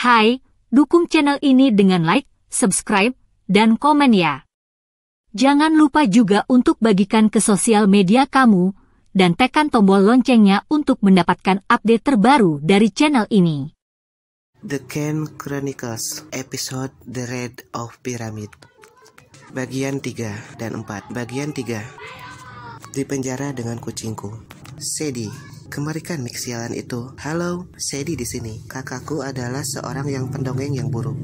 Hai, dukung channel ini dengan like, subscribe, dan komen ya. Jangan lupa juga untuk bagikan ke sosial media kamu, dan tekan tombol loncengnya untuk mendapatkan update terbaru dari channel ini. The Kane Chronicles, episode The Raid of Pyramid. Bagian 3 dan 4. Bagian 3. Di penjara dengan kucingku. Sadie. Kemarikan Nick sialan itu. Halo, Sadie di sini. Kakakku adalah seorang yang pendongeng yang buruk.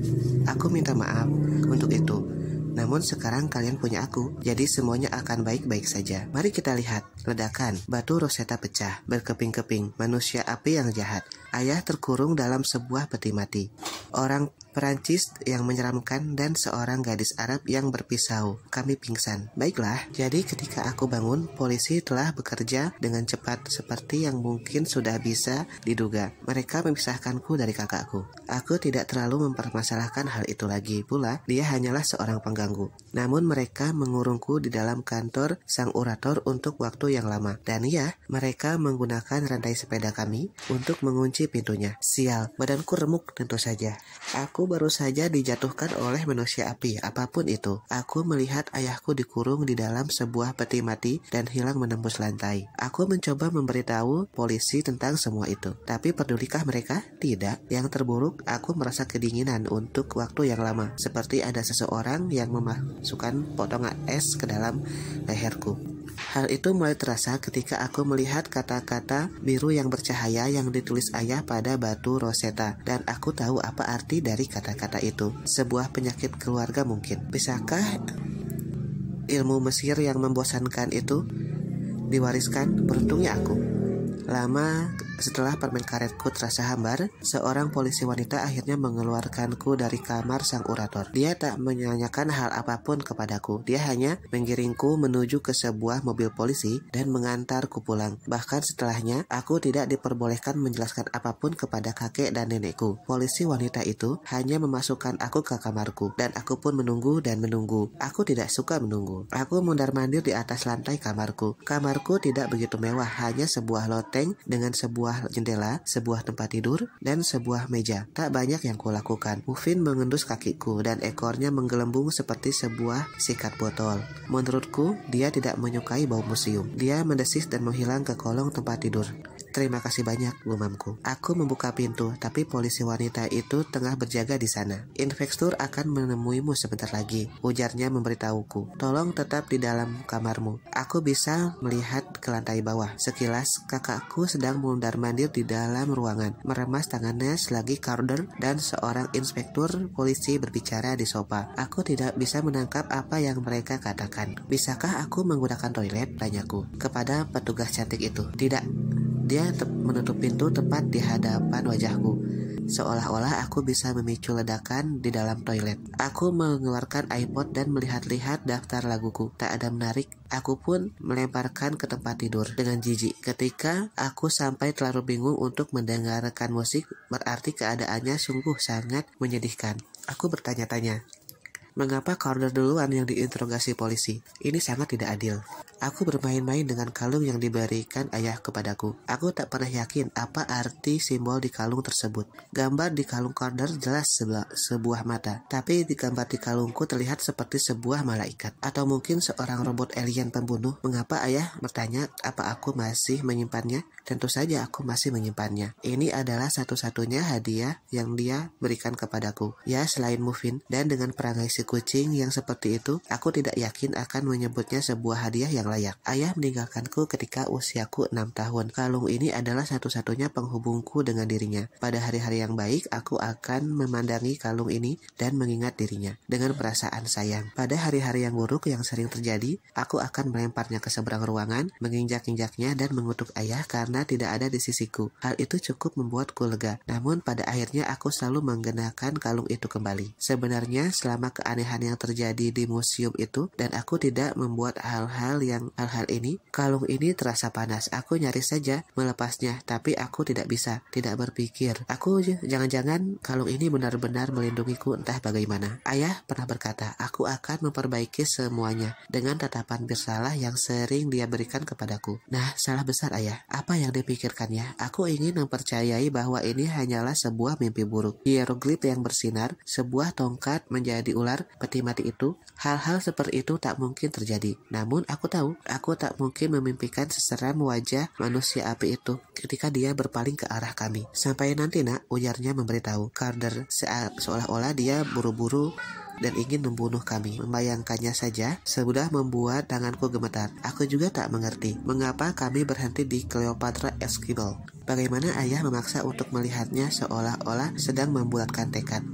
Aku minta maaf untuk itu. Namun sekarang kalian punya aku, jadi semuanya akan baik-baik saja. Mari kita lihat. Ledakan. Batu Rosetta pecah, berkeping-keping. Manusia api yang jahat. Ayah terkurung dalam sebuah peti mati. Orang Perancis yang menyeramkan dan seorang gadis Arab yang berpisau. Kami pingsan. Baiklah, jadi ketika aku bangun, polisi telah bekerja dengan cepat seperti yang mungkin sudah bisa diduga. Mereka memisahkanku dari kakakku. Aku tidak terlalu mempermasalahkan hal itu lagi. Pula, dia hanyalah seorang pengganggu. Namun mereka mengurungku di dalam kantor sang orator untuk waktu yang lama. Dan ya, mereka menggunakan rantai sepeda kami untuk mengunci pintunya. Sial, badanku remuk tentu saja. Aku baru saja dijatuhkan oleh manusia api, apapun itu. Aku melihat ayahku dikurung di dalam sebuah peti mati dan hilang menembus lantai. Aku mencoba memberitahu polisi tentang semua itu. Tapi pedulikah mereka? Tidak. Yang terburuk, aku merasa kedinginan untuk waktu yang lama. Seperti ada seseorang yang memasukkan potongan es ke dalam leherku. Hal itu mulai terasa ketika aku melihat kata-kata biru yang bercahaya yang ditulis ayah pada batu Rosetta. Dan aku tahu apa arti dari kata-kata itu. Sebuah penyakit keluarga mungkin. Bisakah ilmu Mesir yang membosankan itu diwariskan? Beruntungnya aku. Lama setelah permen karetku terasa hambar, seorang polisi wanita akhirnya mengeluarkanku dari kamar sang orator. Dia tak menanyakan hal apapun kepadaku. Dia hanya menggiringku menuju ke sebuah mobil polisi dan mengantarku pulang. Bahkan setelahnya, aku tidak diperbolehkan menjelaskan apapun kepada kakek dan nenekku. Polisi wanita itu hanya memasukkan aku ke kamarku, dan aku pun menunggu dan menunggu. Aku tidak suka menunggu. Aku mundar-mandir di atas lantai kamarku. Kamarku tidak begitu mewah, hanya sebuah loteng dengan sebuah jendela, sebuah tempat tidur, dan sebuah meja. Tak banyak yang kulakukan. Muffin mengendus kakiku dan ekornya menggelembung seperti sebuah sikat botol. Menurutku, dia tidak menyukai bau museum. Dia mendesis dan menghilang ke kolong tempat tidur. Terima kasih banyak, gumamku. Aku membuka pintu, tapi polisi wanita itu tengah berjaga di sana. Inspektur akan menemuimu sebentar lagi, ujarnya memberitahuku. Tolong tetap di dalam kamarmu. Aku bisa melihat ke lantai bawah. Sekilas, kakakku sedang mundar-mandir di dalam ruangan, meremas tangannya selagi Carter dan seorang inspektur polisi berbicara di sofa. Aku tidak bisa menangkap apa yang mereka katakan. Bisakah aku menggunakan toilet? Tanyaku kepada petugas cantik itu. Tidak. Dia menutup pintu tepat di hadapan wajahku, seolah-olah aku bisa memicu ledakan di dalam toilet. Aku mengeluarkan iPod dan melihat-lihat daftar laguku. Tak ada menarik. Aku pun melemparkan ke tempat tidur dengan jijik. Ketika aku sampai terlalu bingung untuk mendengarkan musik, berarti keadaannya sungguh sangat menyedihkan. Aku bertanya-tanya, mengapa Carter duluan yang diinterogasi polisi? Ini sangat tidak adil. Aku bermain-main dengan kalung yang diberikan ayah kepadaku. Aku tak pernah yakin apa arti simbol di kalung tersebut. Gambar di kalung Carter jelas sebuah mata, tapi di gambar di kalungku terlihat seperti sebuah malaikat. Atau mungkin seorang robot alien pembunuh. Mengapa ayah bertanya apa aku masih menyimpannya? Tentu saja aku masih menyimpannya. Ini adalah satu-satunya hadiah yang dia berikan kepadaku. Ya, selain Muffin, dan dengan perangai si kucing yang seperti itu, aku tidak yakin akan menyebutnya sebuah hadiah yang layak. Ayah meninggalkanku ketika usiaku 6 tahun. Kalung ini adalah satu-satunya penghubungku dengan dirinya. Pada hari-hari yang baik, aku akan memandangi kalung ini dan mengingat dirinya dengan perasaan sayang. Pada hari-hari yang buruk yang sering terjadi, aku akan melemparnya ke seberang ruangan, menginjak-injaknya dan mengutuk ayah karena tidak ada di sisiku. Hal itu cukup membuatku lega. Namun pada akhirnya aku selalu menggunakan kalung itu kembali. Sebenarnya selama keanehan yang terjadi di museum itu dan aku tidak membuat hal-hal yang memandang hal-hal ini, kalung ini terasa panas. Aku nyaris saja melepasnya, tapi aku tidak bisa, tidak berpikir. Jangan-jangan kalung ini benar-benar melindungiku entah bagaimana. Ayah pernah berkata, aku akan memperbaiki semuanya dengan tatapan bersalah yang sering dia berikan kepadaku. Nah, salah besar ayah. Apa yang dipikirkannya? Aku ingin mempercayai bahwa ini hanyalah sebuah mimpi buruk. Hieroglif yang bersinar, sebuah tongkat menjadi ular, peti mati itu. Hal-hal seperti itu tak mungkin terjadi. Namun aku tahu, aku tak mungkin memimpikan seseram wajah manusia api itu ketika dia berpaling ke arah kami. Sampai nanti nak, ujarnya memberitahu. Carter seolah-olah dia buru-buru dan ingin membunuh kami. Membayangkannya saja sudah membuat tanganku gemetar. Aku juga tak mengerti mengapa kami berhenti di Cleopatra Esquivel. Bagaimana ayah memaksa untuk melihatnya seolah-olah sedang membulatkan tekad.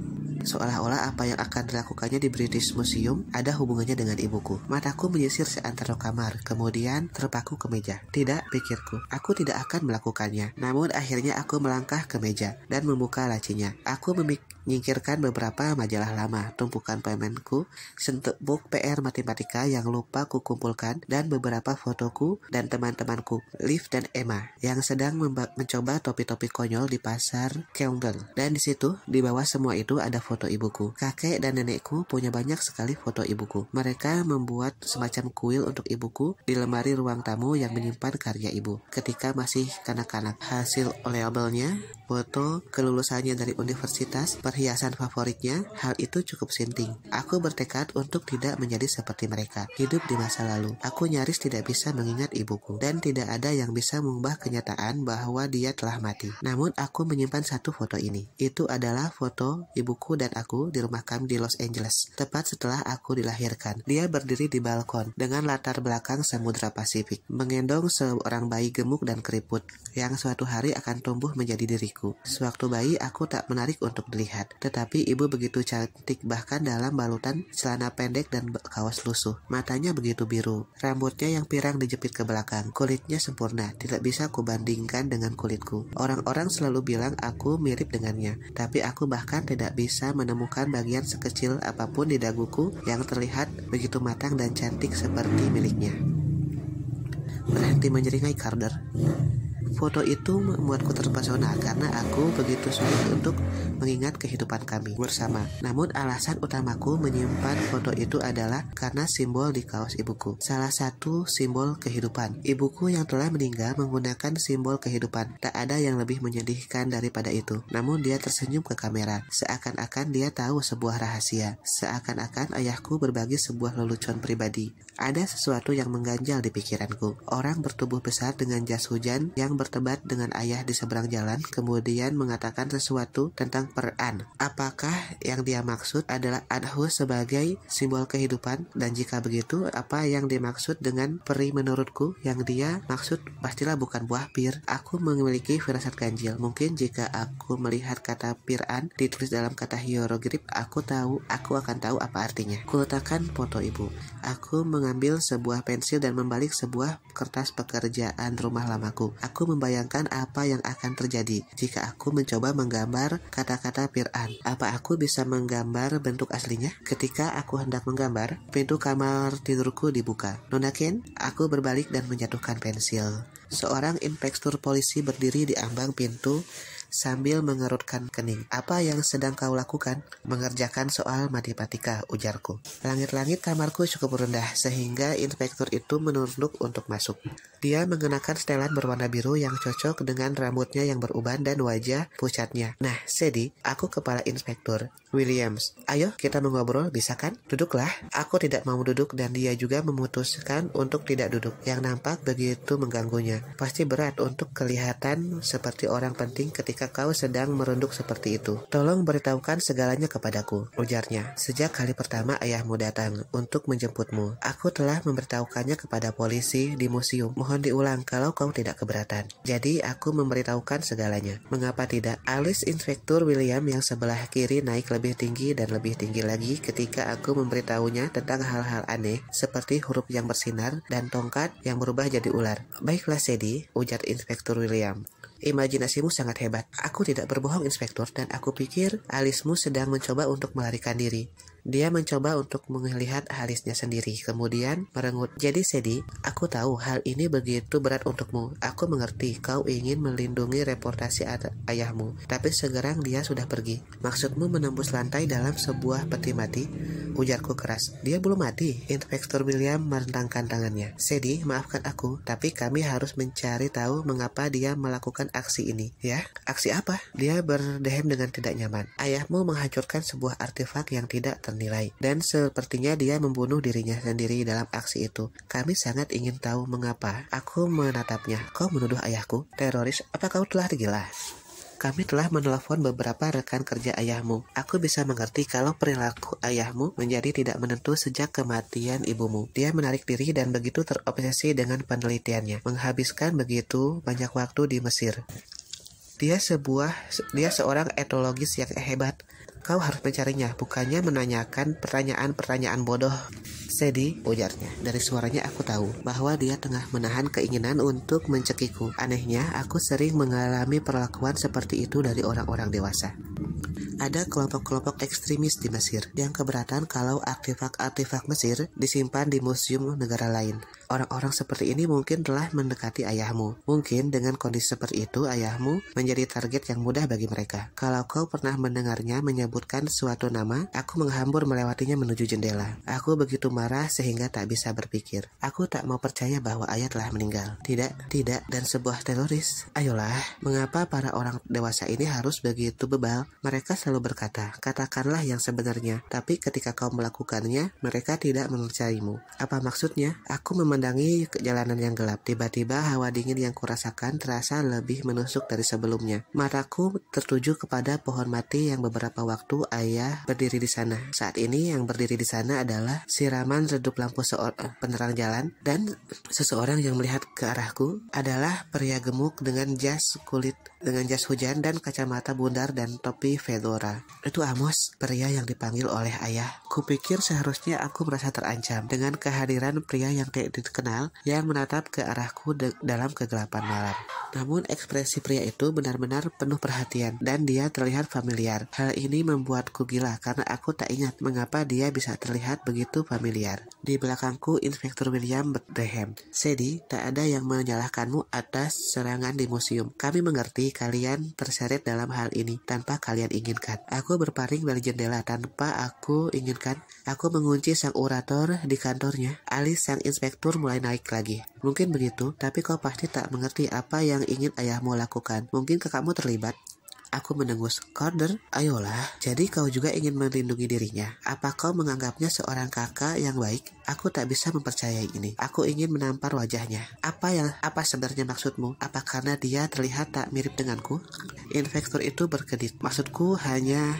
Seolah-olah apa yang akan dilakukannya di British Museum ada hubungannya dengan ibuku. Mataku menyisir seantero kamar, kemudian terpaku ke meja. Tidak, pikirku, aku tidak akan melakukannya. Namun akhirnya aku melangkah ke meja dan membuka lacinya. Aku menyingkirkan beberapa majalah lama, tumpukan permenku, setebuk PR matematika yang lupa kukumpulkan, dan beberapa fotoku dan teman-temanku, Liv dan Emma, yang sedang mencoba topi-topi konyol di pasar Kendall. Dan di situ, di bawah semua itu ada foto ibuku. Kakek dan nenekku punya banyak sekali foto ibuku. Mereka membuat semacam kuil untuk ibuku di lemari ruang tamu yang menyimpan karya ibu ketika masih kanak-kanak. Hasil labelnya, foto kelulusannya dari universitas, perhiasan favoritnya, hal itu cukup sinting. Aku bertekad untuk tidak menjadi seperti mereka, hidup di masa lalu. Aku nyaris tidak bisa mengingat ibuku, dan tidak ada yang bisa mengubah kenyataan bahwa dia telah mati. Namun aku menyimpan satu foto ini. Itu adalah foto ibuku dan aku di rumah kami di Los Angeles, tepat setelah aku dilahirkan. Dia berdiri di balkon dengan latar belakang Samudra Pasifik, menggendong seorang bayi gemuk dan keriput yang suatu hari akan tumbuh menjadi diriku. Sewaktu bayi aku tak menarik untuk dilihat, tetapi ibu begitu cantik bahkan dalam balutan celana pendek dan kaos lusuh. Matanya begitu biru, rambutnya yang pirang dijepit ke belakang, kulitnya sempurna, tidak bisa kubandingkan dengan kulitku. Orang-orang selalu bilang aku mirip dengannya, tapi aku bahkan tidak bisa menemukan bagian sekecil apapun di daguku yang terlihat begitu matang dan cantik seperti miliknya. Berhenti menyeringai Carter. Foto itu membuatku terpesona karena aku begitu sulit untuk mengingat kehidupan kami bersama. Namun alasan utamaku menyimpan foto itu adalah karena simbol di kaos ibuku. Salah satu simbol kehidupan. Ibuku yang telah meninggal menggunakan simbol kehidupan. Tak ada yang lebih menyedihkan daripada itu. Namun dia tersenyum ke kamera, seakan-akan dia tahu sebuah rahasia. Seakan-akan ayahku berbagi sebuah lelucon pribadi. Ada sesuatu yang mengganjal di pikiranku. Orang bertubuh besar dengan jas hujan yang berdebat dengan ayah di seberang jalan, kemudian mengatakan sesuatu tentang peran. Apakah yang dia maksud adalah Adhu sebagai simbol kehidupan? Dan jika begitu, apa yang dimaksud dengan peri menurutku? Yang dia maksud pastilah bukan buah pir. Aku memiliki firasat ganjil. Mungkin jika aku melihat kata piran ditulis dalam kata hieroglif, aku akan tahu apa artinya. Kuletakkan foto ibu. Aku mengambil sebuah pensil dan membalik sebuah kertas pekerjaan rumah lamaku. Aku membayangkan apa yang akan terjadi jika aku mencoba menggambar kata-kata piran. Apa aku bisa menggambar bentuk aslinya? Ketika aku hendak menggambar, pintu kamar tidurku dibuka. Nona Ken, aku berbalik dan menjatuhkan pensil. Seorang inspektur polisi berdiri di ambang pintu sambil mengerutkan kening. Apa yang sedang kau lakukan? Mengerjakan soal matematika, ujarku. Langit-langit kamarku cukup rendah sehingga inspektur itu menunduk untuk masuk. Dia mengenakan setelan berwarna biru yang cocok dengan rambutnya yang beruban dan wajah pucatnya. Nah, Sadie, aku kepala inspektur Williams. Ayo kita mengobrol, bisa kan? Duduklah. Aku tidak mau duduk dan dia juga memutuskan untuk tidak duduk. Yang nampak begitu mengganggunya. Pasti berat untuk kelihatan seperti orang penting ketika kau sedang merunduk seperti itu. Tolong beritahukan segalanya kepadaku, ujarnya. Sejak kali pertama ayahmu datang untuk menjemputmu, aku telah memberitahukannya kepada polisi di museum. Mohon diulang kalau kau tidak keberatan. Jadi aku memberitahukan segalanya. Mengapa tidak? Alis Inspektur William yang sebelah kiri naik lebih tinggi dan lebih tinggi lagi ketika aku memberitahunya tentang hal-hal aneh seperti huruf yang bersinar dan tongkat yang berubah jadi ular. Baiklah Sadie, ujar Inspektur William. Imajinasimu sangat hebat. Aku tidak berbohong, Inspektur, dan aku pikir alismu sedang mencoba untuk melarikan diri. Dia mencoba untuk melihat alisnya sendiri, kemudian merengut. Jadi Sadie, aku tahu hal ini begitu berat untukmu. Aku mengerti kau ingin melindungi reputasi ayahmu, tapi sekarang dia sudah pergi. Maksudmu menembus lantai dalam sebuah peti mati? Ujarku keras. Dia belum mati. Inspektur William merentangkan tangannya. Sadie, maafkan aku, tapi kami harus mencari tahu mengapa dia melakukan aksi ini. Ya, aksi apa? Dia berdehem dengan tidak nyaman. Ayahmu menghancurkan sebuah artefak yang tidak nilai, dan sepertinya dia membunuh dirinya sendiri dalam aksi itu. Kami sangat ingin tahu mengapa. Aku menatapnya. Kau menuduh ayahku teroris? Apa kau telah gila? Kami telah menelepon beberapa rekan kerja ayahmu. Aku bisa mengerti kalau perilaku ayahmu menjadi tidak menentu sejak kematian ibumu. Dia menarik diri dan begitu terobsesi dengan penelitiannya, menghabiskan begitu banyak waktu di Mesir. Dia seorang etologis yang hebat. Kau harus mencarinya, bukannya menanyakan pertanyaan-pertanyaan bodoh. Sadie, ujarnya. Dari suaranya aku tahu bahwa dia tengah menahan keinginan untuk mencekiku. Anehnya, aku sering mengalami perlakuan seperti itu dari orang-orang dewasa. Ada kelompok-kelompok ekstremis di Mesir yang keberatan kalau artefak-artefak Mesir disimpan di museum negara lain. Orang-orang seperti ini mungkin telah mendekati ayahmu. Mungkin dengan kondisi seperti itu, ayahmu menjadi target yang mudah bagi mereka. Kalau kau pernah mendengarnya menyebutkan suatu nama, aku menghambur melewatinya menuju jendela. Aku begitu marah sehingga tak bisa berpikir. Aku tak mau percaya bahwa ayah telah meninggal. Tidak, dan sebuah teroris. Ayolah, mengapa para orang dewasa ini harus begitu bebal? Mereka selalu berkata, katakanlah yang sebenarnya. Tapi ketika kau melakukannya, mereka tidak mempercayaimu. Apa maksudnya? Aku memandangi jalanan yang gelap. Tiba-tiba hawa dingin yang kurasakan terasa lebih menusuk dari sebelumnya. Mataku tertuju kepada pohon mati yang beberapa waktu ayah berdiri di sana. Saat ini yang berdiri di sana adalah siraman redup lampu penerang jalan, dan seseorang yang melihat ke arahku adalah pria gemuk dengan jas hujan dan kacamata bundar dan topi fedora. Itu Amos, pria yang dipanggil oleh ayah. Kupikir seharusnya aku merasa terancam dengan kehadiran pria yang tidak dikenal yang menatap ke arahku dalam kegelapan malam. Namun ekspresi pria itu benar-benar penuh perhatian dan dia terlihat familiar. Hal ini membuatku gila karena aku tak ingat mengapa dia bisa terlihat begitu familiar. Di belakangku Inspektur William berdehem. Sadie, tak ada yang menyalahkanmu atas serangan di museum. Kami mengerti kalian terseret dalam hal ini tanpa kalian inginkan. Aku berpaling dari jendela tanpa aku inginkan. Aku mengunci sang orator di kantornya. Alis sang inspektur mulai naik lagi. Mungkin begitu, tapi kau pasti tak mengerti apa yang ingin ayahmu lakukan. Mungkin kakakmu terlibat. Aku mendengus. Carter, ayolah. Jadi kau juga ingin melindungi dirinya. Apa kau menganggapnya seorang kakak yang baik? Aku tak bisa mempercayai ini. Aku ingin menampar wajahnya. Apa sebenarnya maksudmu? Apa karena dia terlihat tak mirip denganku? Inspektur itu berkedip. Maksudku hanya...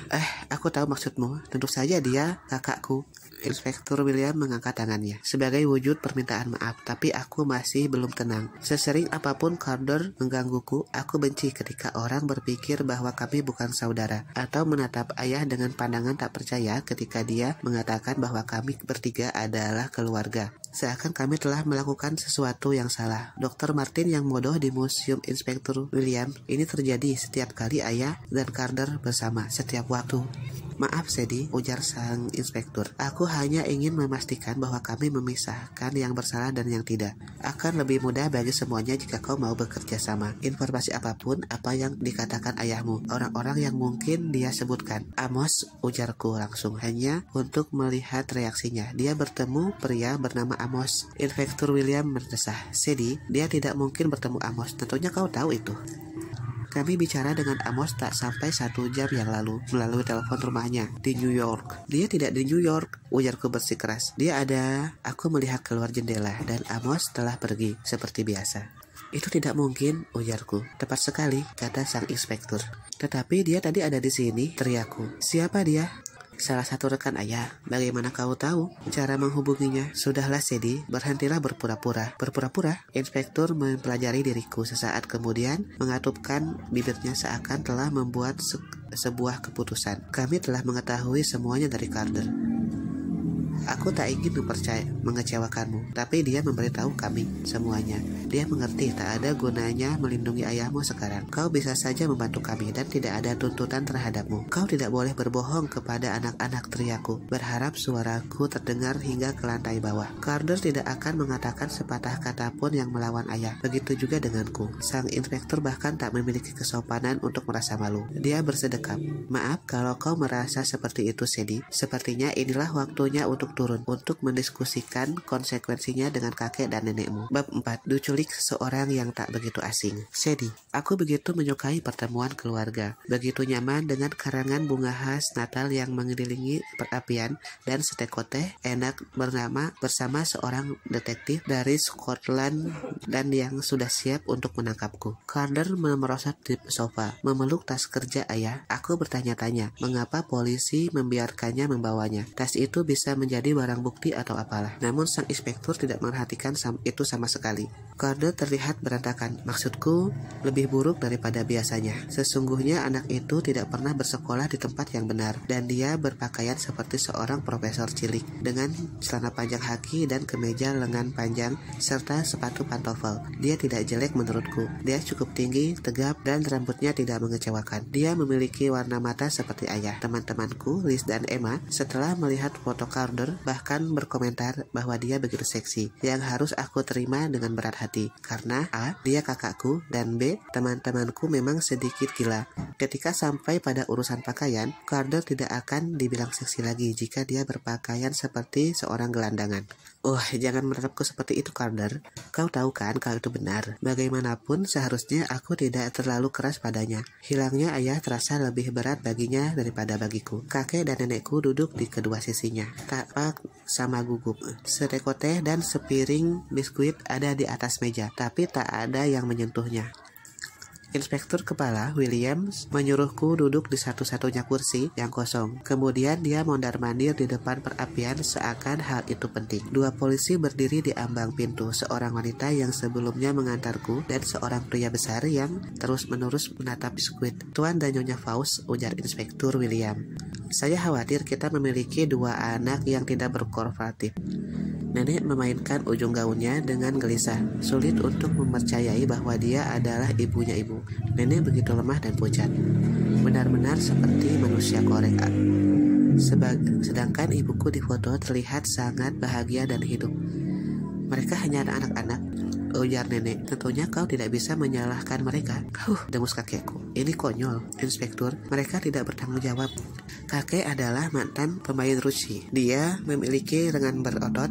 aku tahu maksudmu. Tentu saja dia kakakku. Inspektur William mengangkat tangannya sebagai wujud permintaan maaf, tapi aku masih belum tenang. Sesering apapun Carter menggangguku, aku benci ketika orang berpikir bahwa kami bukan saudara, atau menatap ayah dengan pandangan tak percaya ketika dia mengatakan bahwa kami bertiga adalah keluarga. Seakan kami telah melakukan sesuatu yang salah. Dr. Martin yang bodoh di museum Inspektur William. Ini terjadi setiap kali ayah dan Carter bersama, setiap waktu. Maaf Sadie, ujar sang inspektur. Aku hanya ingin memastikan bahwa kami memisahkan yang bersalah dan yang tidak. Akan lebih mudah bagi semuanya jika kau mau bekerja sama. Informasi apapun, apa yang dikatakan ayahmu, orang-orang yang mungkin dia sebutkan. Amos, ujarku langsung, hanya untuk melihat reaksinya. Dia bertemu pria bernama Amos. Inspektur William berdesah. Sadie, dia tidak mungkin bertemu Amos. Tentunya kau tahu itu. Kami bicara dengan Amos tak sampai 1 jam yang lalu melalui telepon rumahnya di New York. Dia tidak di New York, ujarku bersikeras. Dia ada. Aku melihat keluar jendela dan Amos telah pergi seperti biasa. Itu tidak mungkin, ujarku. Tepat sekali, kata sang inspektur. Tetapi dia tadi ada di sini, teriakku. Siapa dia? Salah satu rekan ayah. Bagaimana kau tahu cara menghubunginya? Sudahlah Sadie, berhentilah berpura-pura. Berpura-pura? Inspektur mempelajari diriku sesaat kemudian mengatupkan bibirnya seakan telah membuat sebuah keputusan. Kami telah mengetahui semuanya dari Carter. Aku tak ingin mengecewakanmu, tapi dia memberitahu kami semuanya. Dia mengerti tak ada gunanya melindungi ayahmu sekarang. Kau bisa saja membantu kami dan tidak ada tuntutan terhadapmu. Kau tidak boleh berbohong kepada anak-anak, teriakku, berharap suaraku terdengar hingga ke lantai bawah. Carter tidak akan mengatakan sepatah kata pun yang melawan ayah. Begitu juga denganku. Sang inspektur bahkan tak memiliki kesopanan untuk merasa malu. Dia bersedekap. Maaf kalau kau merasa seperti itu, Sadie. Sepertinya inilah waktunya untuk turun, untuk mendiskusikan konsekuensinya dengan kakek dan nenekmu. Bab 4. Diculik seseorang yang tak begitu asing. Sadie, aku begitu menyukai pertemuan keluarga. Begitu nyaman dengan karangan bunga khas Natal yang mengelilingi perapian dan setekot teh enak bersama seorang detektif dari Scotland dan yang sudah siap untuk menangkapku. Carter merosot di sofa, memeluk tas kerja ayah. Aku bertanya-tanya, mengapa polisi membiarkannya membawanya? Tas itu bisa menjadi barang bukti atau apalah. Namun sang inspektur tidak memperhatikan itu sama sekali. Carter terlihat berantakan. Maksudku, lebih buruk daripada biasanya. Sesungguhnya anak itu tidak pernah bersekolah di tempat yang benar, dan dia berpakaian seperti seorang profesor cilik, dengan celana panjang haki dan kemeja lengan panjang, serta sepatu pantofel. Dia tidak jelek menurutku. Dia cukup tinggi, tegap, dan rambutnya tidak mengecewakan. Dia memiliki warna mata seperti ayah. Teman-temanku, Liz dan Emma, setelah melihat foto Carter, bahkan berkomentar bahwa dia begitu seksi, yang harus aku terima dengan berat hati. Karena A, dia kakakku, dan B, teman-temanku memang sedikit gila. Ketika sampai pada urusan pakaian, Carter tidak akan dibilang seksi lagi jika dia berpakaian seperti seorang gelandangan. Oh, jangan menatapku seperti itu, Carter. Kau tahu kan kalau itu benar. Bagaimanapun, seharusnya aku tidak terlalu keras padanya. Hilangnya ayah terasa lebih berat baginya daripada bagiku. Kakek dan nenekku duduk di kedua sisinya, tampak sama gugup. Setekot teh dan sepiring biskuit ada di atas meja, tapi tak ada yang menyentuhnya. Inspektur Kepala Williams menyuruhku duduk di satu-satunya kursi yang kosong. Kemudian dia mondar-mandir di depan perapian seakan hal itu penting. Dua polisi berdiri di ambang pintu, seorang wanita yang sebelumnya mengantarku dan seorang pria besar yang terus-menerus menatap biskuit. Tuan dan Nyonya Faust, ujar Inspektur William. Saya khawatir kita memiliki dua anak yang tidak berkooperatif. Nenek memainkan ujung gaunnya dengan gelisah. Sulit untuk mempercayai bahwa dia adalah ibunya ibu. Nenek begitu lemah dan pucat, benar-benar seperti manusia korek. Sedangkan ibuku di foto terlihat sangat bahagia dan hidup. Mereka hanya anak-anak, ujar nenek. Tentunya kau tidak bisa menyalahkan mereka. Dengus kakekku. Ini konyol, Inspektur. Mereka tidak bertanggung jawab. Kakek adalah mantan pemain Rusi. Dia memiliki lengan berotot,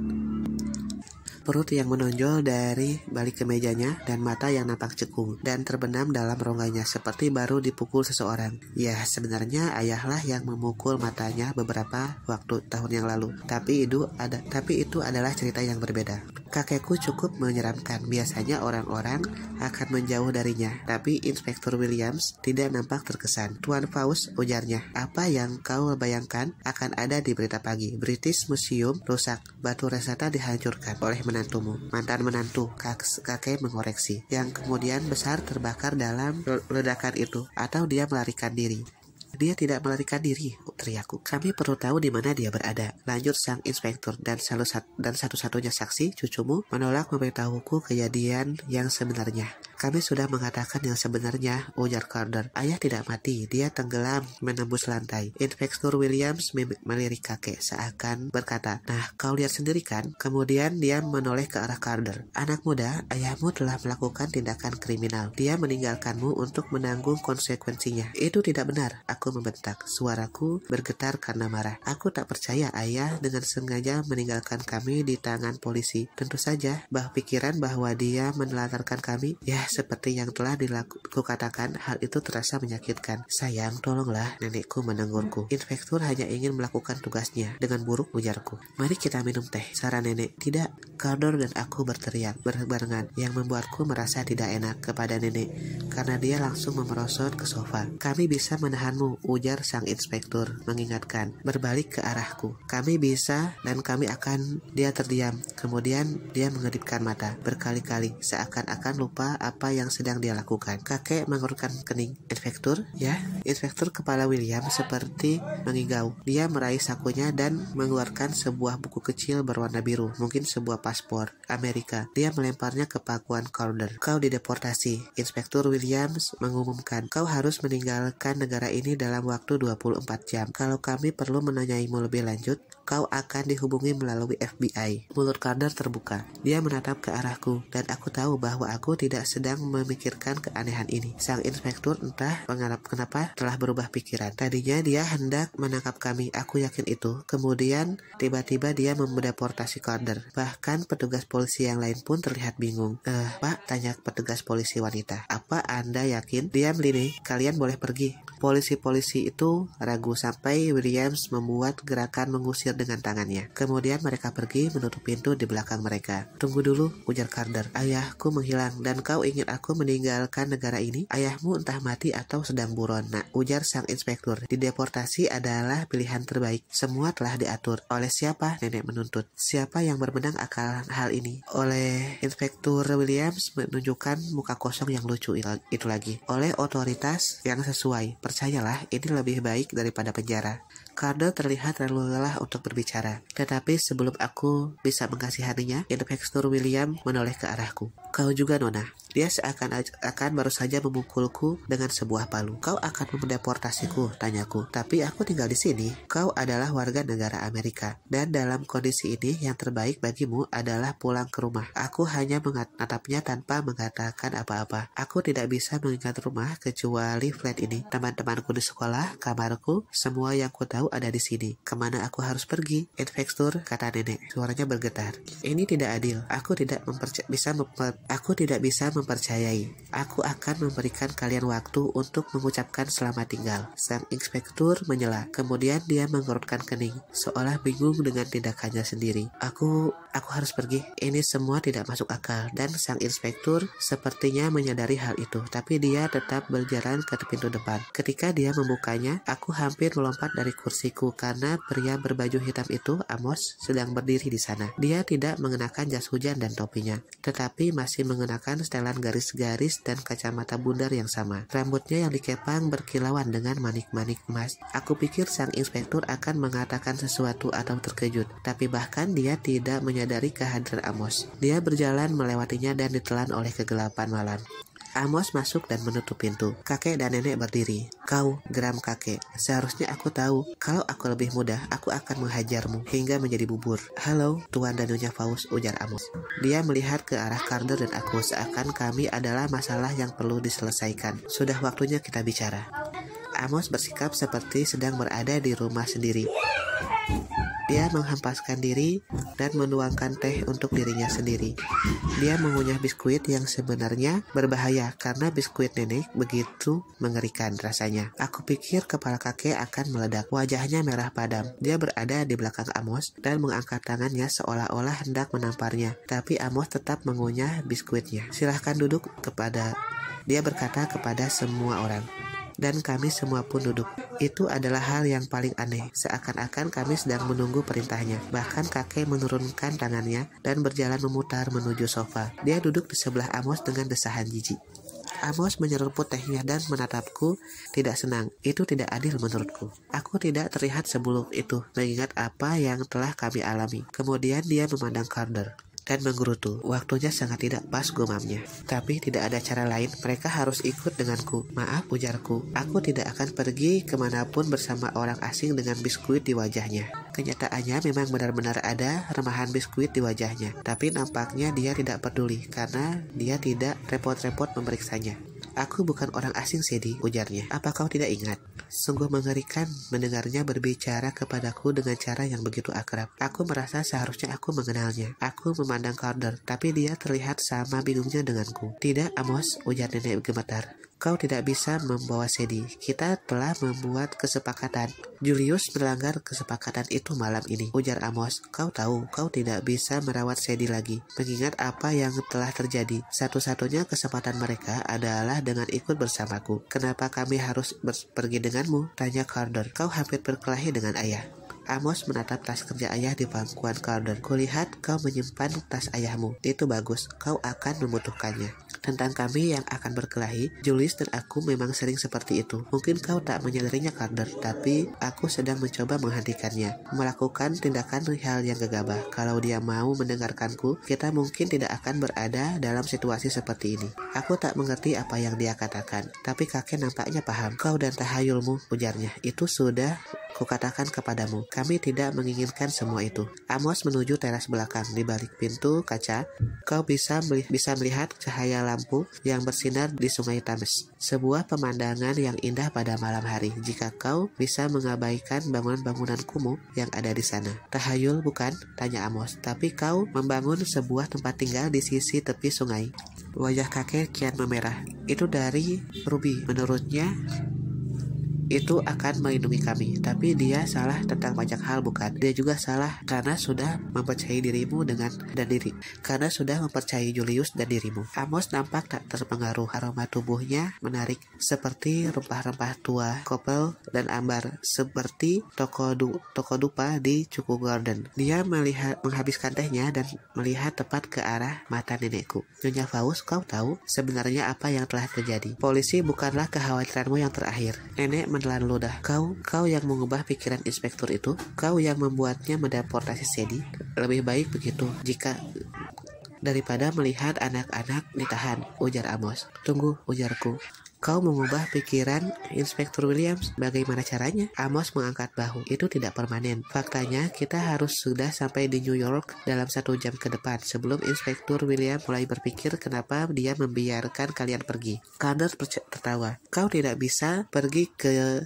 perut yang menonjol dari balik kemejanya, dan mata yang nampak cekung dan terbenam dalam rongganya seperti baru dipukul seseorang. Ya, sebenarnya ayahlah yang memukul matanya beberapa tahun yang lalu. Tapi itu adalah cerita yang berbeda. Kakekku cukup menyeramkan. Biasanya orang-orang akan menjauh darinya, tapi Inspektur Williams tidak nampak terkesan. Tuan Faust, ujarnya, apa yang kau bayangkan akan ada di berita pagi? British Museum rusak, batu Rosetta dihancurkan oleh menantumu. Mantan menantu, kakek mengoreksi, yang kemudian besar terbakar dalam ledakan itu, atau dia melarikan diri. Dia tidak melarikan diri, teriakku. Kami perlu tahu di mana dia berada, lanjut sang inspektur, dan satu-satunya saksi, cucumu, menolak memberitahuku kejadian yang sebenarnya. Kami sudah mengatakan yang sebenarnya, ujar Carter. Ayah tidak mati, dia tenggelam menembus lantai. Inspektur Williams melirik kakek seakan berkata, nah, kau lihat sendiri kan? Kemudian dia menoleh ke arah Carter. Anak muda, ayahmu telah melakukan tindakan kriminal. Dia meninggalkanmu untuk menanggung konsekuensinya. Itu tidak benar, aku membentak. Suaraku bergetar karena marah. Aku tak percaya ayah dengan sengaja meninggalkan kami di tangan polisi. Tentu saja, pikiran bahwa dia menelantarkan kami, ya, seperti yang telah kukatakan, hal itu terasa menyakitkan. Sayang, tolonglah, nenekku menegurku. Inspektur hanya ingin melakukan tugasnya. Dengan buruk, ujarku. Mari kita minum teh, saran nenek. Tidak, Carter dan aku berteriak berbarengan, yang membuatku merasa tidak enak kepada nenek, karena dia langsung memerosot ke sofa. Kami bisa menahanmu, ujar sang inspektur, mengingatkan. Berbalik ke arahku. Kami bisa, dan kami akan. Dia terdiam. Kemudian dia mengedipkan mata berkali-kali seakan-akan lupa apa yang sedang dia lakukan. Kakek mengerutkan kening. Inspektur? Ya? Inspektur kepala William seperti mengigau. Dia meraih sakunya dan mengeluarkan sebuah buku kecil berwarna biru, mungkin sebuah paspor Amerika. Dia melemparnya ke pangkuan Carter. Kau dideportasi. Inspektur Williams mengumumkan, kau harus meninggalkan negara ini dalam waktu 24 jam. Kalau kami perlu menanyaimu lebih lanjut, kau akan dihubungi melalui FBI. Mulut Carter terbuka. Dia menatap ke arahku, dan aku tahu bahwa aku tidak sedang memikirkan keanehan ini. Sang inspektur entah kenapa telah berubah pikiran. Tadinya dia hendak menangkap kami, aku yakin itu. Kemudian tiba-tiba dia mendeportasi Carter. Bahkan petugas polisi yang lain pun terlihat bingung. Pak, tanya petugas polisi wanita. Apa Anda yakin? Diam, Lini. Kalian boleh pergi. Polisi-polisi itu ragu sampai Williams membuat gerakan mengusir dengan tangannya. Kemudian mereka pergi menutup pintu di belakang mereka. Tunggu dulu, ujar Carter. Ayahku menghilang dan kau ingin aku meninggalkan negara ini? Ayahmu entah mati atau sedang buron, nak, ujar sang inspektur. Dideportasi adalah pilihan terbaik. Semua telah diatur. Oleh siapa? Nenek menuntut. Siapa yang berwenang akan hal ini? Oleh Inspektur Williams menunjukkan muka kosong yang lucu itu lagi. Oleh otoritas yang sesuai. Percayalah, ini lebih baik daripada penjara. Carter terlihat terlalu lelah untuk berbicara. Tetapi sebelum aku bisa mengasihaninya, Inspektur William menoleh ke arahku. Kau juga, Nona. Dia seakan baru saja memukulku dengan sebuah palu. Kau akan mendeportasiku, tanyaku. Tapi aku tinggal di sini. Kau adalah warga negara Amerika. Dan dalam kondisi ini, yang terbaik bagimu adalah pulang ke rumah. Aku hanya menatapnya tanpa mengatakan apa-apa. Aku tidak bisa mengingat rumah kecuali flat ini. Teman-temanku di sekolah, kamarku, semua yang ku tahu ada di sini. Kemana aku harus pergi? Inspektur, kata nenek. Suaranya bergetar. Ini tidak adil. Aku tidak bisa mempercayai. Aku akan memberikan kalian waktu untuk mengucapkan selamat tinggal. Sang inspektur menyela. Kemudian dia mengerutkan kening, seolah bingung dengan tindakannya sendiri. Aku harus pergi. Ini semua tidak masuk akal. Dan sang inspektur sepertinya menyadari hal itu. Tapi dia tetap berjalan ke pintu depan. Ketika dia membukanya, aku hampir melompat dari kursiku karena pria berbaju hitam itu, Amos, sedang berdiri di sana. Dia tidak mengenakan jas hujan dan topinya, tetapi masih mengenakan setelan garis-garis dan kacamata bundar yang sama. Rambutnya yang dikepang berkilauan dengan manik-manik emas. Aku pikir sang inspektur akan mengatakan sesuatu atau terkejut, tapi bahkan dia tidak menyadari kehadiran Amos. Dia berjalan melewatinya dan ditelan oleh kegelapan malam. Amos masuk dan menutup pintu. Kakek dan nenek berdiri. Kau, geram kakek. Seharusnya aku tahu. Kalau aku lebih muda, aku akan menghajarmu hingga menjadi bubur. Halo, Tuan dan Nyonya Faust, ujar Amos. Dia melihat ke arah Carter dan aku seakan kami adalah masalah yang perlu diselesaikan. Sudah waktunya kita bicara. Amos bersikap seperti sedang berada di rumah sendiri. Dia menghempaskan diri dan menuangkan teh untuk dirinya sendiri. Dia mengunyah biskuit yang sebenarnya berbahaya karena biskuit nenek begitu mengerikan rasanya. Aku pikir kepala kakek akan meledak. Wajahnya merah padam. Dia berada di belakang Amos dan mengangkat tangannya seolah-olah hendak menamparnya. Tapi Amos tetap mengunyah biskuitnya. Silahkan duduk dia berkata kepada semua orang. Dan kami semua pun duduk. Itu adalah hal yang paling aneh. Seakan-akan kami sedang menunggu perintahnya. Bahkan kakek menurunkan tangannya dan berjalan memutar menuju sofa. Dia duduk di sebelah Amos dengan desahan jijik. Amos menyeruput tehnya dan menatapku tidak senang. Itu tidak adil menurutku. Aku tidak terlihat sebuluk itu, mengingat apa yang telah kami alami. Kemudian dia memandang Carter dan menggerutu. Waktunya sangat tidak pas, gumamnya. Tapi tidak ada cara lain, mereka harus ikut denganku. Maaf, ujarku. Aku tidak akan pergi kemanapun bersama orang asing dengan biskuit di wajahnya. Kenyataannya memang benar-benar ada remahan biskuit di wajahnya. Tapi nampaknya dia tidak peduli karena dia tidak repot-repot memeriksanya. Aku bukan orang asing, Sadie, ujarnya. Apa kau tidak ingat? Sungguh mengerikan mendengarnya berbicara kepadaku dengan cara yang begitu akrab. Aku merasa seharusnya aku mengenalnya. Aku memandang Carter, tapi dia terlihat sama bingungnya denganku. Tidak, Amos, ujar nenek gemetar. Kau tidak bisa membawa Sadie. Kita telah membuat kesepakatan. Julius melanggar kesepakatan itu malam ini, ujar Amos. Kau tahu, kau tidak bisa merawat Sadie lagi. Mengingat apa yang telah terjadi, satu-satunya kesempatan mereka adalah dengan ikut bersamaku. Kenapa kami harus pergi denganmu? Tanya Carter. Kau hampir berkelahi dengan ayah. Amos menatap tas kerja ayah di pangkuan Carter. Kulihat kau menyimpan tas ayahmu. Itu bagus, kau akan membutuhkannya. Tentang kami yang akan berkelahi, Julius dan aku memang sering seperti itu. Mungkin kau tak menyadarinya, Carter, tapi aku sedang mencoba menghentikannya. Melakukan tindakan hal yang gegabah. Kalau dia mau mendengarkanku, kita mungkin tidak akan berada dalam situasi seperti ini. Aku tak mengerti apa yang dia katakan, tapi kakek nampaknya paham. Kau dan tahayulmu, ujarnya. Itu sudah kukatakan kepadamu, kami tidak menginginkan semua itu. Amos menuju teras belakang. Di balik pintu kaca, kau bisa melihat cahaya lampu yang bersinar di sungai Thames. Sebuah pemandangan yang indah pada malam hari, jika kau bisa mengabaikan bangunan-bangunan kumuh yang ada di sana. Tahayul bukan? Tanya Amos. Tapi kau membangun sebuah tempat tinggal di sisi tepi sungai. Wajah kakek kian memerah. Itu dari Ruby. Menurutnya, itu akan melindungi kami, tapi dia salah tentang banyak hal, bukan? Dia juga salah karena sudah mempercayai dirimu karena sudah mempercayai Julius dan dirimu. Amos nampak tak terpengaruh. Aroma tubuhnya menarik, seperti rempah-rempah tua, kopel dan ambar, seperti toko dupa di Cuckoo Garden. Dia menghabiskan tehnya dan melihat tepat ke arah mata nenekku. Nyonya Faust, kau tahu sebenarnya apa yang telah terjadi? Polisi bukanlah kekhawatiranmu yang terakhir. Nenek menelan ludah. Kau yang mengubah pikiran inspektur itu, kau yang membuatnya mendeportasi Sadie. Lebih baik begitu jika daripada melihat anak-anak ditahan, ujar Amos. Tunggu, ujarku. Kau mengubah pikiran Inspektur Williams? Bagaimana caranya? Amos mengangkat bahu. Itu tidak permanen. Faktanya, kita harus sudah sampai di New York dalam 1 jam ke depan sebelum Inspektur Williams mulai berpikir kenapa dia membiarkan kalian pergi. Carter tertawa. Kau tidak bisa pergi ke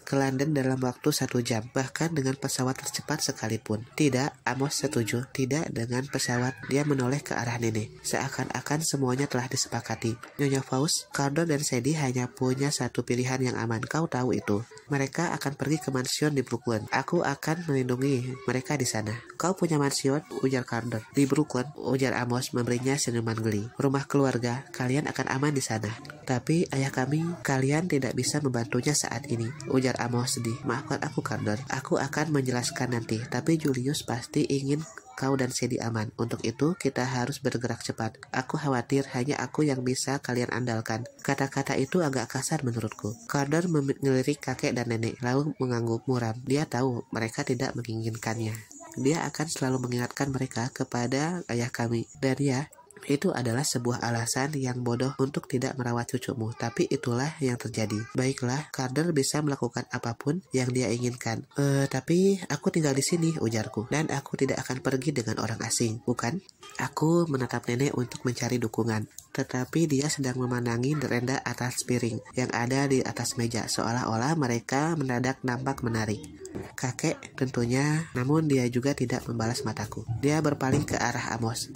London dalam waktu 1 jam, bahkan dengan pesawat tercepat sekalipun. Tidak, Amos setuju. Tidak dengan pesawat. Dia menoleh ke arah nenek. Seakan-akan semuanya telah disepakati. Nyonya Faust, Carter dan Sadie hanya punya satu pilihan yang aman. Kau tahu itu. Mereka akan pergi ke mansion di Brooklyn. Aku akan melindungi mereka di sana. Kau punya mansion? Ujar Carter. Di Brooklyn, ujar Amos memberinya senyuman geli. Rumah keluarga, kalian akan aman di sana. Tapi ayah kami, kalian tidak bisa membantunya saat ini, ujar Amos sedih. Maafkan aku, Carter. Aku akan menjelaskan nanti. Tapi Julius pasti ingin kau dan Sadie aman. Untuk itu, kita harus bergerak cepat. Aku khawatir hanya aku yang bisa kalian andalkan. Kata-kata itu agak kasar menurutku. Carter melirik kakek dan nenek, lalu mengangguk muram. Dia tahu mereka tidak menginginkannya. Dia akan selalu mengingatkan mereka kepada ayah kami. Dan ya, itu adalah sebuah alasan yang bodoh untuk tidak merawat cucumu, tapi itulah yang terjadi. Baiklah, Carter bisa melakukan apapun yang dia inginkan. Tapi aku tinggal di sini, ujarku, dan aku tidak akan pergi dengan orang asing, bukan? Aku menatap nenek untuk mencari dukungan, tetapi dia sedang memandangi renda atas piring yang ada di atas meja, seolah-olah mereka mendadak nampak menarik. Kakek tentunya, namun dia juga tidak membalas mataku. Dia berpaling ke arah Amos.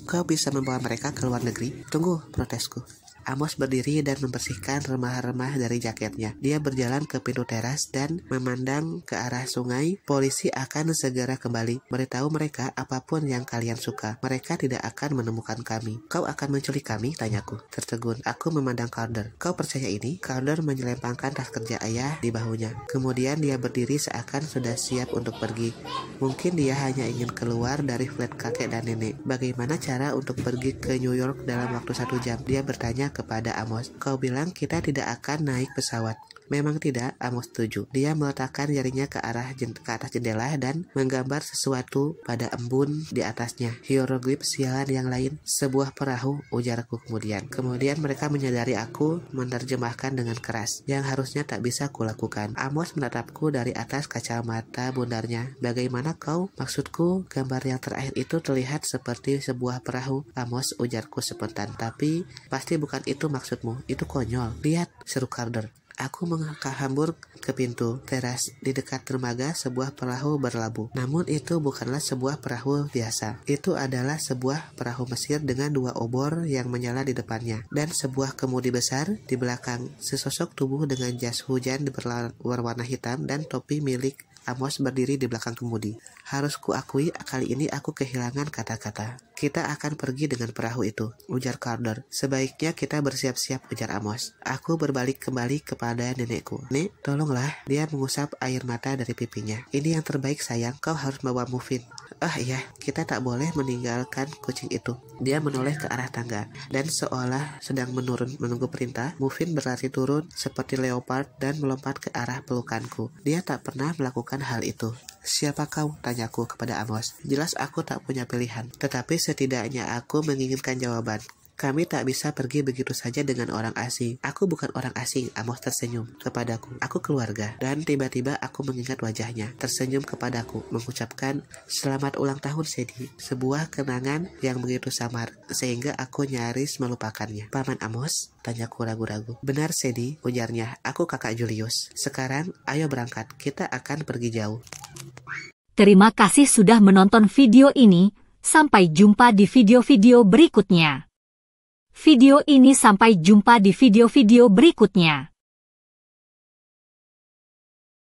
Kau bisa membawa mereka ke luar negeri? Tunggu, protesku. Amos berdiri dan membersihkan remah-remah dari jaketnya. Dia berjalan ke pintu teras dan memandang ke arah sungai. Polisi akan segera kembali. Beritahu mereka apapun yang kalian suka. Mereka tidak akan menemukan kami. Kau akan menculik kami? Tanyaku. Tertegun. Aku memandang Carter. Kau percaya ini? Carter menyelempangkan tas kerja ayah di bahunya. Kemudian dia berdiri seakan sudah siap untuk pergi. Mungkin dia hanya ingin keluar dari flat kakek dan nenek. Bagaimana cara untuk pergi ke New York dalam waktu 1 jam? Dia bertanya kepada Amos. Kau bilang kita tidak akan naik pesawat. Memang tidak, Amos setuju. Dia meletakkan jarinya ke atas jendela dan menggambar sesuatu pada embun di atasnya. Hieroglif sialan yang lain. Sebuah perahu, ujarku kemudian. Kemudian mereka menyadari aku menerjemahkan dengan keras, yang harusnya tak bisa kulakukan. Amos menatapku dari atas kacamata bundarnya. Bagaimana kau? Maksudku, gambar yang terakhir itu terlihat seperti sebuah perahu, Amos, ujarku spontan. Tapi pasti bukan itu maksudmu. Itu konyol. Lihat, seru Carter. Aku menghambur ke pintu teras. Di dekat dermaga sebuah perahu berlabuh. Namun itu bukanlah sebuah perahu biasa. Itu adalah sebuah perahu Mesir dengan 2 obor yang menyala di depannya. Dan sebuah kemudi besar di belakang. Sesosok tubuh dengan jas hujan berwarna hitam dan topi milik Amos berdiri di belakang kemudi. Harus kuakui, kali ini aku kehilangan kata-kata. Kita akan pergi dengan perahu itu, ujar Carter. Sebaiknya kita bersiap-siap, ujar Amos. Aku berbalik kembali kepada nenekku. Nek, tolonglah. Dia mengusap air mata dari pipinya. Ini yang terbaik sayang, kau harus bawa Muffin. Ah iya, kita tak boleh meninggalkan kucing itu. Dia menoleh ke arah tangga, dan seolah sedang menunggu perintah, Muffin berlari turun seperti leopard dan melompat ke arah pelukanku. Dia tak pernah melakukan hal itu. Siapa kau? Tanyaku kepada Amos. Jelas aku tak punya pilihan, tetapi setidaknya aku menginginkan jawaban. Kami tak bisa pergi begitu saja dengan orang asing. Aku bukan orang asing, Amos tersenyum kepadaku. Aku keluarga. Dan tiba-tiba aku mengingat wajahnya. Tersenyum kepadaku, mengucapkan, selamat ulang tahun, Sadie. Sebuah kenangan yang begitu samar, sehingga aku nyaris melupakannya. Paman Amos? Tanyaku ragu-ragu. Benar, Sadie, ujarnya. Aku kakak Julius. Sekarang, ayo berangkat. Kita akan pergi jauh. Terima kasih sudah menonton video ini. Sampai jumpa di video-video berikutnya. Sampai jumpa di video-video berikutnya.